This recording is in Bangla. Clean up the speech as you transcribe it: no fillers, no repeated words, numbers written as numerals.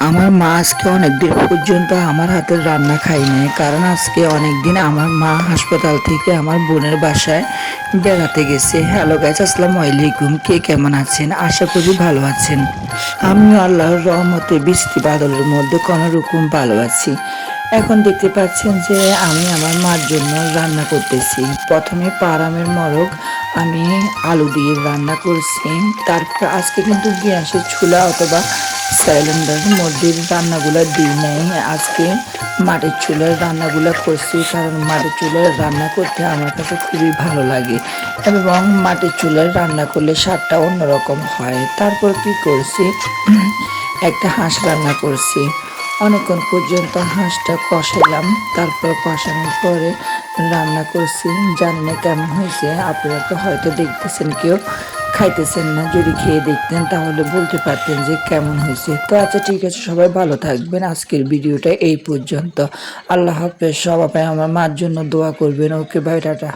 আমার মা আজকে অনেকদিন পর্যন্ত আমার হাতের রান্না খাই নাই, কারণ আজকে অনেকদিন আমার মা হাসপাতাল থেকে আমার বোনের বাসায় বেড়াতে গেছে। হ্যালো গাইস, আসসালামু আলাইকুম। কে কেমন আছেন? আশা করি ভালো আছেন। আমিও আল্লাহর রহমতে বৃষ্টি বাদলের মধ্যে কোনো রকম ভালো আছি। এখন দেখতে পাচ্ছেন যে আমি আমার মার জন্য রান্না করতেছি। প্রথমে পারামের মরক আমি আলু দিয়ে রান্না করছি। তারপর আজকে কিন্তু গ্যাসের চুলা অথবা সিলিন্ডারের মধ্যে রান্নাগুলো দিই নাই। আজকে মাটির চুলার রান্নাগুলো করছি, কারণ মাটির চুলার রান্না করতে আমার কাছে খুবই ভালো লাগে এবং মাটির চুলায় রান্না করলে স্বাদটা অন্যরকম হয়। তারপর কি করছি, একটা হাঁস রান্না করছি। অনেকক্ষণ পর্যন্ত হাঁসটা কষালাম, তারপর কষানোর পরে রান্না করছি। জানি না কেমন হয়েছে, আপনারা তো হয়তো দেখতেছেন, কেউ খাইতেছেন না। যদি খেয়ে দেখতেন তাহলে বলতে পারতেন যে কেমন হয়েছে। তো আচ্ছা, ঠিক আছে, সবাই ভালো থাকবেন। আজকের ভিডিওটা এই পর্যন্ত। আল্লাহ হাফেজ। সবাই আমার মার জন্য দোয়া করবেন। ওকে, বাই, টাটা।